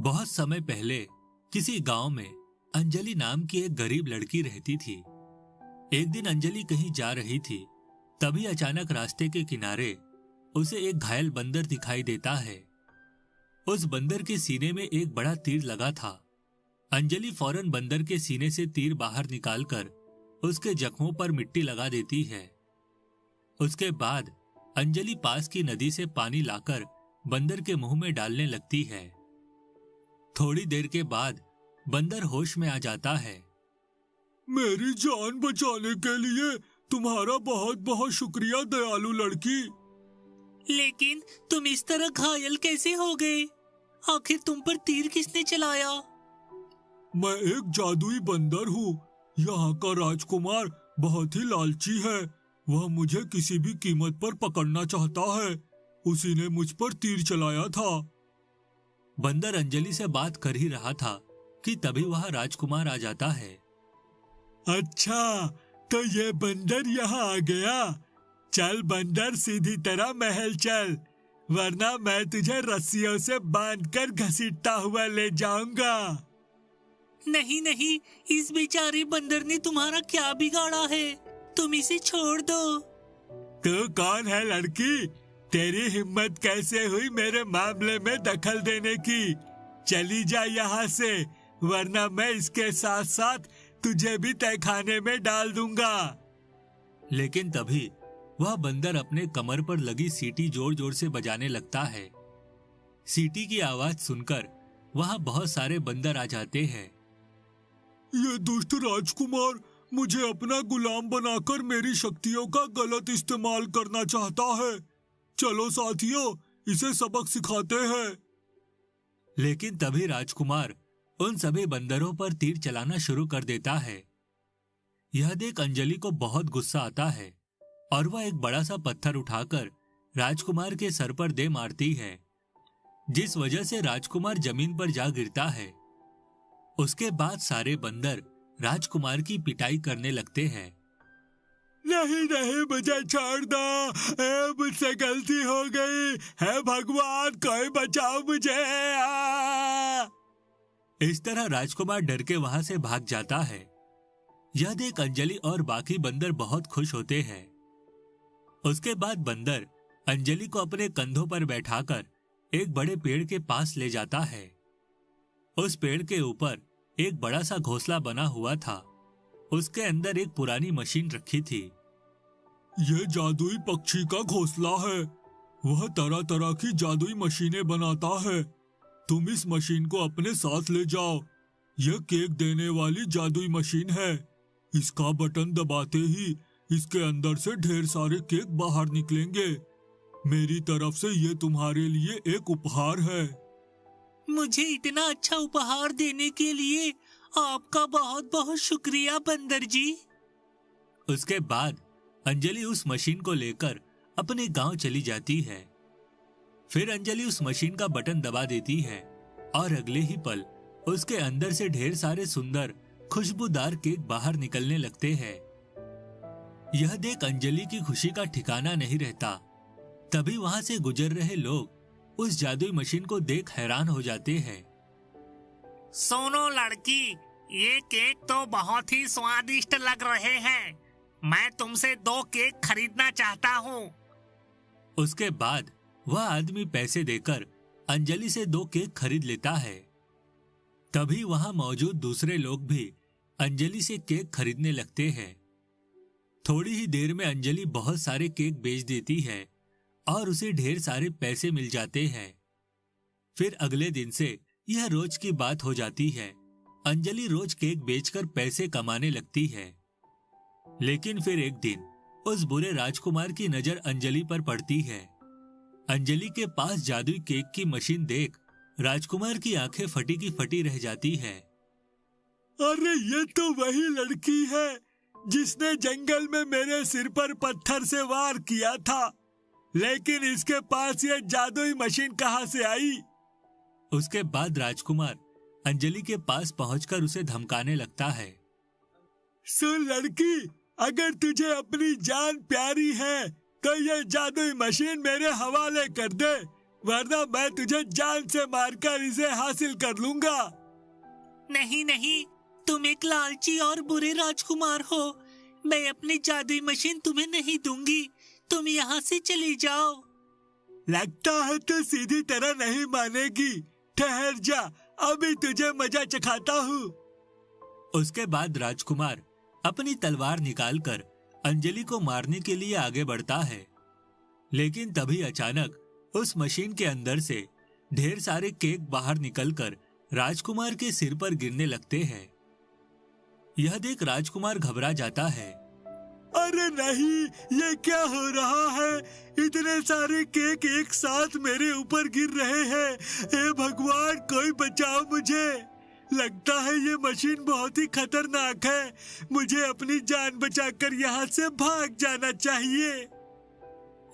बहुत समय पहले किसी गांव में अंजलि नाम की एक गरीब लड़की रहती थी। एक दिन अंजलि कहीं जा रही थी, तभी अचानक रास्ते के किनारे उसे एक घायल बंदर दिखाई देता है। उस बंदर के सीने में एक बड़ा तीर लगा था। अंजलि फौरन बंदर के सीने से तीर बाहर निकालकर उसके जख्मों पर मिट्टी लगा देती है। उसके बाद अंजलि पास की नदी से पानी लाकर बंदर के मुंह में डालने लगती है। थोड़ी देर के बाद बंदर होश में आ जाता है। मेरी जान बचाने के लिए तुम्हारा बहुत बहुत शुक्रिया दयालु लड़की। लेकिन तुम इस तरह घायल कैसे हो गए? आखिर तुम पर तीर किसने चलाया? मैं एक जादुई बंदर हूँ। यहाँ का राजकुमार बहुत ही लालची है। वह मुझे किसी भी कीमत पर पकड़ना चाहता है। उसी ने मुझ पर तीर चलाया था। बंदर अंजलि से बात कर ही रहा था कि तभी वह राजकुमार आ जाता है। अच्छा, तो ये बंदर यहाँ आ गया। चल बंदर, सीधी तरह महल चल, वरना मैं तुझे रस्सियों से बांधकर घसीटता हुआ ले जाऊंगा। नहीं नहीं, इस बेचारे बंदर ने तुम्हारा क्या बिगाड़ा है? तुम इसे छोड़ दो। तू कौन है लड़की? तेरी हिम्मत कैसे हुई मेरे मामले में दखल देने की? चली जा यहाँ से, वरना मैं इसके साथ साथ तुझे भी तहखाने में डाल दूंगा। लेकिन तभी वह बंदर अपने कमर पर लगी सीटी जोर जोर से बजाने लगता है। सीटी की आवाज सुनकर वहां बहुत सारे बंदर आ जाते हैं। ये दुष्ट राजकुमार मुझे अपना गुलाम बनाकर मेरी शक्तियों का गलत इस्तेमाल करना चाहता है। चलो साथियों, इसे सबक सिखाते हैं। लेकिन तभी राजकुमार उन सभी बंदरों पर तीर चलाना शुरू कर देता है। यह देख अंजलि को बहुत गुस्सा आता है और वह एक बड़ा सा पत्थर उठाकर राजकुमार के सर पर दे मारती है, जिस वजह से राजकुमार जमीन पर जा गिरता है। उसके बाद सारे बंदर राजकुमार की पिटाई करने लगते हैं। नहीं नहीं, मुझे छोड़ दो, मुझसे गलती हो गई है। भगवान, कोई बचाओ मुझे। इस तरह राजकुमार डर के वहां से भाग जाता है। यह देख अंजलि और बाकी बंदर बहुत खुश होते हैं। उसके बाद बंदर अंजलि को अपने कंधों पर बैठाकर एक बड़े पेड़ के पास ले जाता है। उस पेड़ के ऊपर एक बड़ा सा घोंसला बना हुआ था। उसके अंदर एक पुरानी मशीन रखी थी। ये जादुई पक्षी का घोंसला है। वह तरह तरह की जादुई मशीनें बनाता है। तुम इस मशीन को अपने साथ ले जाओ। यह केक देने वाली जादुई मशीन है। इसका बटन दबाते ही इसके अंदर से ढेर सारे केक बाहर निकलेंगे। मेरी तरफ से ये तुम्हारे लिए एक उपहार है। मुझे इतना अच्छा उपहार देने के लिए आपका बहुत बहुत शुक्रिया बंदर जी। उसके बाद अंजलि उस मशीन को लेकर अपने गांव चली जाती है। फिर अंजलि उस मशीन का बटन दबा देती है और अगले ही पल उसके अंदर से ढेर सारे सुंदर खुशबूदार केक बाहर निकलने लगते हैं। यह देख अंजलि की खुशी का ठिकाना नहीं रहता। तभी वहां से गुजर रहे लोग उस जादुई मशीन को देख हैरान हो जाते हैं। सुनो लड़की, ये केक तो बहुत ही स्वादिष्ट लग रहे हैं। मैं तुमसे 2 केक खरीदना चाहता हूँ। उसके बाद वह आदमी पैसे देकर अंजलि से 2 केक खरीद लेता है। तभी वहां मौजूद दूसरे लोग भी अंजलि से केक खरीदने लगते हैं। थोड़ी ही देर में अंजलि बहुत सारे केक बेच देती है और उसे ढेर सारे पैसे मिल जाते हैं। फिर अगले दिन से यह रोज की बात हो जाती है। अंजलि रोज केक बेचकर पैसे कमाने लगती है। लेकिन फिर एक दिन उस बुरे राजकुमार की नजर अंजलि पर पड़ती है। अंजलि के पास जादुई केक की मशीन देख राजकुमार की आंखें फटी की फटी रह जाती है। अरे ये तो वही लड़की है जिसने जंगल में मेरे सिर पर पत्थर से वार किया था। लेकिन इसके पास ये जादुई मशीन कहाँ से आई? उसके बाद राजकुमार अंजलि के पास पहुंचकर उसे धमकाने लगता है। सुन लड़की, अगर तुझे अपनी जान प्यारी है तो ये जादुई मशीन मेरे हवाले कर दे, वरना मैं तुझे जान से मारकर इसे हासिल कर लूंगा। नहीं नहीं, तुम एक लालची और बुरे राजकुमार हो। मैं अपनी जादुई मशीन तुम्हें नहीं दूंगी। तुम यहाँ से चली जाओ। लगता है तो सीधी तरह नहीं मानेगी। ठहर जा, अभी तुझे मजा चखाता हूँ। उसके बाद राजकुमार अपनी तलवार निकालकर अंजलि को मारने के लिए आगे बढ़ता है, लेकिन तभी अचानक उस मशीन के अंदर से ढेर सारे केक बाहर निकलकर राजकुमार के सिर पर गिरने लगते हैं। यह देख राजकुमार घबरा जाता है। अरे नहीं, ये क्या हो रहा है? इतने सारे केक एक साथ मेरे ऊपर गिर रहे हैं। हे भगवान, कोई बचाओ मुझे। लगता है ये मशीन बहुत ही खतरनाक है। मुझे अपनी जान बचाकर यहाँ से भाग जाना चाहिए।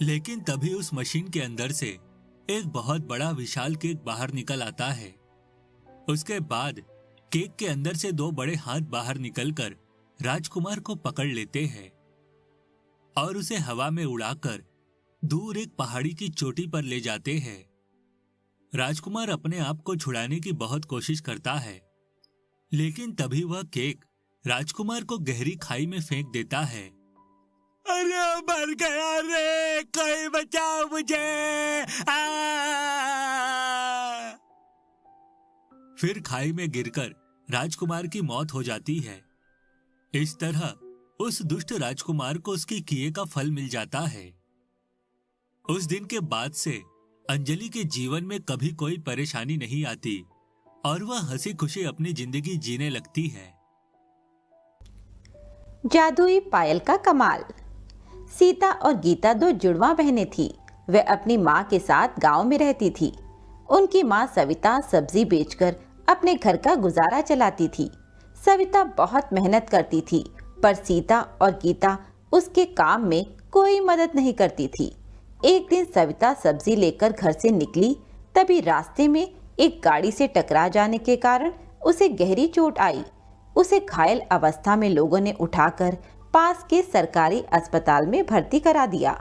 लेकिन तभी उस मशीन के अंदर से एक बहुत बड़ा विशाल केक बाहर निकल आता है। उसके बाद केक के अंदर से दो बड़े हाथ बाहर निकलकर राजकुमार को पकड़ लेते हैं और उसे हवा में उड़ाकर दूर एक पहाड़ी की चोटी पर ले जाते हैं। राजकुमार अपने आप को छुड़ाने की बहुत कोशिश करता है, लेकिन तभी वह केक राजकुमार को गहरी खाई में फेंक देता है। अरे मर गया रे, कोई बचाओ मुझे। फिर खाई में गिरकर राजकुमार की मौत हो जाती है। इस तरह उस दुष्ट राजकुमार को उसके किए का फल मिल जाता है। उस दिन के बाद से अंजलि के जीवन में कभी कोई परेशानी नहीं आती और वह हंसी खुशी अपनी जिंदगी जीने लगती है। जादुई पायल का कमाल। सीता और गीता दो जुड़वा बहनें थीं। वे अपनी माँ के साथ गांव में रहती थी। उनकी माँ सविता सब्जी बेचकर अपने घर का गुजारा चलाती थी। सविता बहुत मेहनत करती थी, पर सीता और गीता उसके काम में कोई मदद नहीं करती थी। एक दिन सविता सब्जी लेकर घर से निकली, तभी रास्ते में एक गाड़ी से टकरा जाने के कारण उसे गहरी चोट आई। उसे घायल अवस्था में लोगों ने उठाकर पास के सरकारी अस्पताल में भर्ती करा दिया।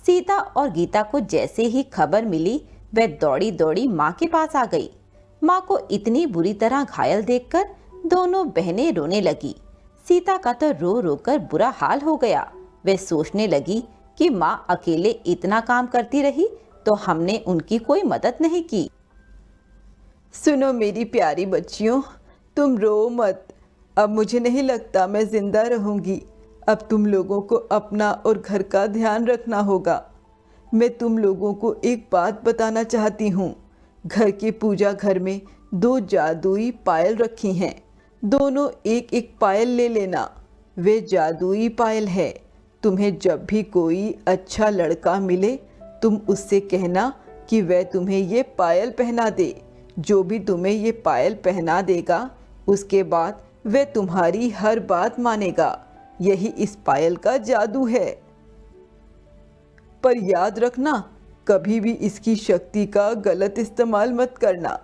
सीता और गीता को जैसे ही खबर मिली, वह दौड़ी दौड़ी माँ के पास आ गई। माँ को इतनी बुरी तरह घायल देखकर दोनों बहनें रोने लगी। सीता का तो रो रो कर बुरा हाल हो गया। वह सोचने लगी कि माँ अकेले इतना काम करती रही तो हमने उनकी कोई मदद नहीं की। सुनो मेरी प्यारी बच्चियों, तुम रो मत। अब मुझे नहीं लगता मैं जिंदा रहूंगी। अब तुम लोगों को अपना और घर का ध्यान रखना होगा। मैं तुम लोगों को एक बात बताना चाहती हूँ। घर के पूजा घर में दो जादुई पायल रखी हैं। दोनों एक एक पायल ले लेना। वे जादुई पायल है। तुम्हें जब भी कोई अच्छा लड़का मिले, तुम उससे कहना कि वह तुम्हें ये पायल पहना दे। जो भी तुम्हें ये पायल पहना देगा, उसके बाद वह तुम्हारी हर बात मानेगा। यही इस पायल का जादू है। पर याद रखना, कभी भी इसकी शक्ति का गलत इस्तेमाल मत करना।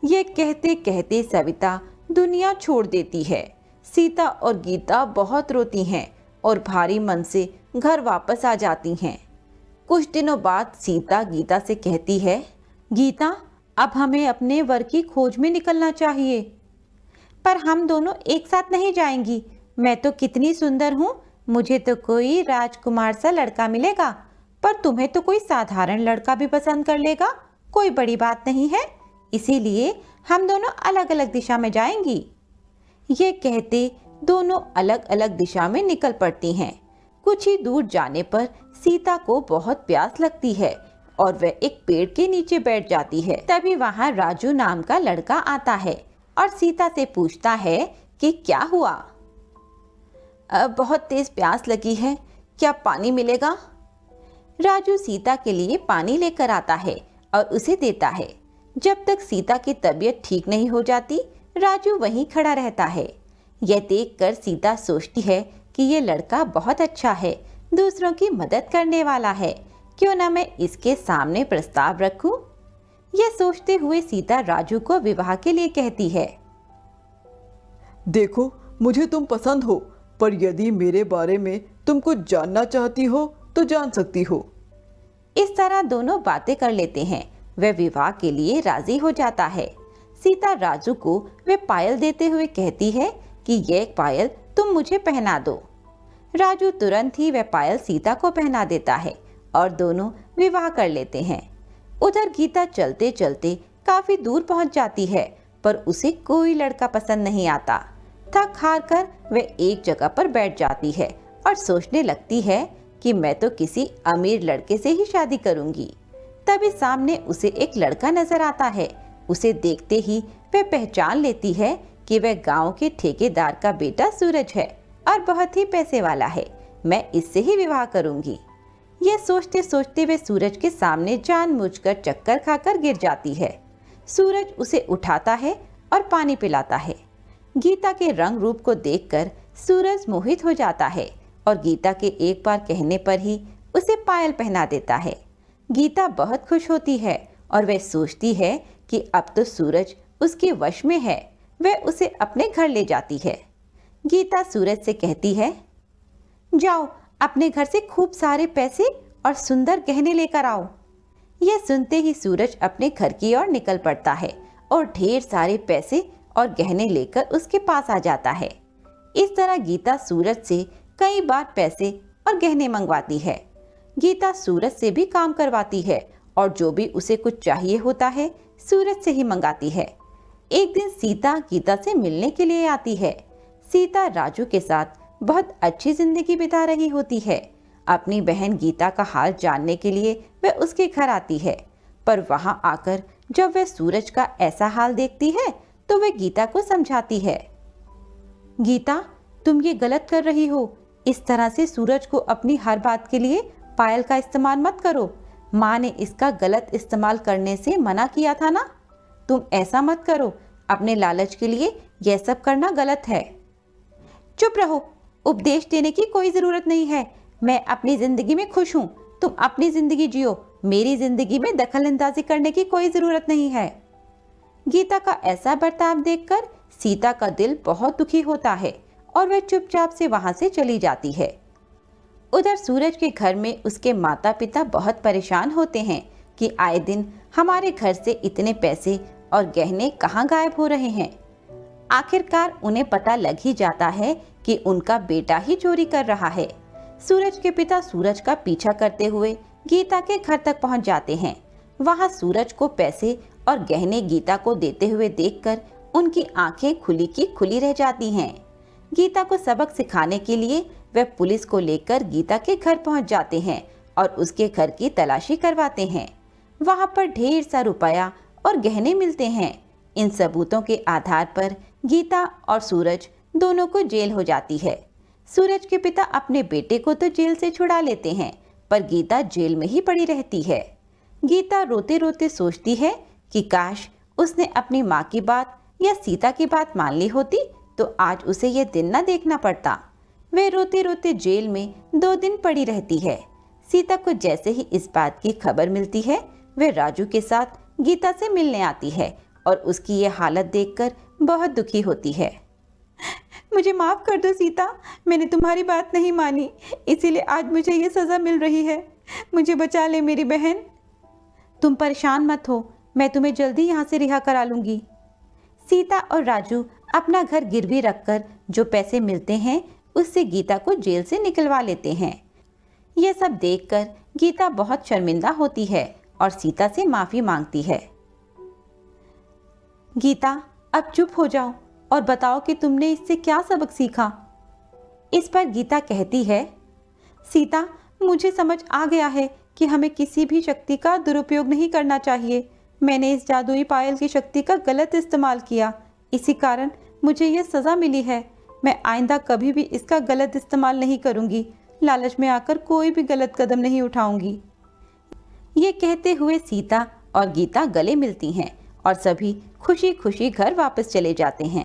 ये कहते कहते सविता दुनिया छोड़ देती है। सीता और गीता बहुत रोती हैं और भारी मन से घर वापस आ जाती हैं। कुछ दिनों बाद सीता गीता से कहती है, गीता, अब हमें अपने वर की खोज में निकलना चाहिए। पर हम दोनों एक साथ नहीं जाएंगी। मैं तो कितनी सुंदर हूँ, मुझे तो कोई राजकुमार सा लड़का मिलेगा, पर तुम्हें तो कोई साधारण लड़का भी पसंद कर लेगा। कोई बड़ी बात नहीं है, इसीलिए हम दोनों अलग अलग दिशा में जाएंगी। ये कहते दोनों अलग अलग दिशा में निकल पड़ती हैं। कुछ ही दूर जाने पर सीता को बहुत प्यास लगती है और वह एक पेड़ के नीचे बैठ जाती है। तभी वहाँ राजू नाम का लड़का आता है और सीता से पूछता है कि क्या हुआ। अब बहुत तेज प्यास लगी है, क्या पानी मिलेगा? राजू सीता के लिए पानी लेकर आता है और उसे देता है। जब तक सीता की तबीयत ठीक नहीं हो जाती, राजू वहीं खड़ा रहता है। यह देखकर सीता सोचती है कि यह लड़का बहुत अच्छा है, दूसरों की मदद करने वाला है। क्यों ना मैं इसके सामने प्रस्ताव रखूं? यह सोचते हुए सीता राजू को विवाह के लिए कहती है। देखो, मुझे तुम पसंद हो, पर यदि मेरे बारे में तुम कुछ जानना चाहती हो तो जान सकती हो। इस तरह दोनों बातें कर लेते हैं। वह विवाह के लिए राजी हो जाता है। सीता राजू को वे पायल देते हुए कहती है कि यह पायल तुम मुझे पहना दो। राजू तुरंत ही वह पायल सीता को पहना देता है और दोनों विवाह कर लेते हैं। उधर गीता चलते चलते काफी दूर पहुंच जाती है, पर उसे कोई लड़का पसंद नहीं आता। थक हार कर वह एक जगह पर बैठ जाती है और सोचने लगती है कि मैं तो किसी अमीर लड़के से ही शादी करूंगी। तभी सामने उसे एक लड़का नजर आता है। उसे देखते ही वह पहचान लेती है कि वह गांव के ठेकेदार का बेटा सूरज है और बहुत ही पैसे वाला है। मैं इससे ही विवाह करूंगी। यह सोचते सोचते वे सूरज के सामने जानबूझकर चक्कर खाकर गिर जाती है। सूरज उसे उठाता है और पानी पिलाता है। गीता के रंग रूप को देखकर सूरज मोहित हो जाता है और गीता के एक बार कहने पर ही उसे पायल पहना देता है। गीता बहुत खुश होती है और वह सोचती है कि अब तो सूरज उसके वश में है। वह उसे अपने घर ले जाती है। गीता सूरज से कहती है, जाओ अपने घर से खूब सारे पैसे और सुंदर गहने लेकर आओ। यह सुनते ही सूरज अपने घर की ओर निकल पड़ता है और ढेर सारे पैसे और गहने लेकर उसके पास आ जाता है। इस तरह गीता सूरज से कई बार पैसे और गहने मंगवाती है। गीता सूरज से भी काम करवाती है और जो भी उसे कुछ चाहिए होता है सूरज से ही मंगाती है। एक दिन सीता गीता से मिलने के लिए आती है। सीता राजू के साथ बहुत अच्छी जिंदगी बिता रही होती है। अपनी बहन गीता का हाल जानने के लिए वह उसके घर आती है, पर वहां आकर जब वह सूरज का ऐसा हाल देखती है तो वह गीता को समझाती है। गीता, तुम ये गलत कर रही हो। इस तरह से सूरज को अपनी हर बात के लिए पायल का इस्तेमाल मत करो। माँ ने इसका गलत इस्तेमाल करने से मना किया था ना। तुम ऐसा मत करो। अपने लालच के लिए यह सब करना गलत है। चुप रहो। उपदेश देने की कोई जरूरत नहीं है। मैं अपनी जिंदगी में खुश हूँ। तुम अपनी जिंदगी जियो। मेरी जिंदगी में दखल अंदाजी करने की कोई जरूरत नहीं है। गीता का ऐसा बर्ताव देखकर सीता का दिल बहुत दुखी होता है और वह चुपचाप से वहां से चली जाती है। उधर सूरज के घर में उसके माता पिता बहुत परेशान होते हैं कि आए दिन हमारे घर से इतने पैसे और गहने कहाँ गायब हो रहे हैं। आखिरकार उन्हें पता लग ही जाता है कि उनका बेटा ही चोरी कर रहा है। सूरज के पिता सूरज का पीछा करते हुए गीता के घर तक पहुंच जाते हैं। वहां सूरज को पैसे और गहने गीता को देते हुए देखकर उनकी आंखें खुली की खुली रह जाती हैं। गीता को सबक सिखाने के लिए वह पुलिस को लेकर गीता के घर पहुंच जाते हैं और उसके घर की तलाशी करवाते हैं। वहां पर ढेर सा रुपया और गहने मिलते हैं। इन सबूतों के आधार पर गीता और सूरज दोनों को जेल हो जाती है। सूरज के पिता अपने बेटे को तो जेल से छुड़ा लेते हैं, पर गीता जेल में ही पड़ी रहती है। गीता रोते रोते सोचती है कि काश उसने अपनी माँ की बात या सीता की बात मान ली होती तो आज उसे यह दिन न देखना पड़ता। वे रोते रोते जेल में 2 दिन पड़ी रहती है। सीता को जैसे ही इस बात की खबर मिलती है वह राजू के साथ गीता से मिलने आती है और उसकी यह हालत देखकर बहुत दुखी होती है। मुझे माफ कर दो सीता, मैंने तुम्हारी बात नहीं मानी, इसीलिए आज मुझे ये सजा मिल रही है। मुझे बचा ले मेरी बहन। तुम परेशान मत हो, मैं तुम्हें जल्दी यहाँ से रिहा करा लूंगी। सीता और राजू अपना घर गिरवी रखकर जो पैसे मिलते हैं उससे गीता को जेल से निकलवा लेते हैं। यह सब देखकर गीता बहुत शर्मिंदा होती है और सीता से माफी मांगती है। गीता, अब चुप हो जाओ और बताओ कि तुमने इससे क्या सबक सीखा। इस पर गीता कहती है, सीता, मुझे समझ आ गया है कि हमें किसी भी शक्ति का दुरुपयोग नहीं करना चाहिए। मैंने इस जादुई पायल की शक्ति का गलत इस्तेमाल किया, इसी कारण मुझे यह सज़ा मिली है। मैं आइंदा कभी भी इसका गलत इस्तेमाल नहीं करूंगी। लालच में आकर कोई भी गलत कदम नहीं उठाऊंगी। ये कहते हुए सीता और गीता गले मिलती हैं और सभी खुशी खुशी घर वापस चले जाते हैं।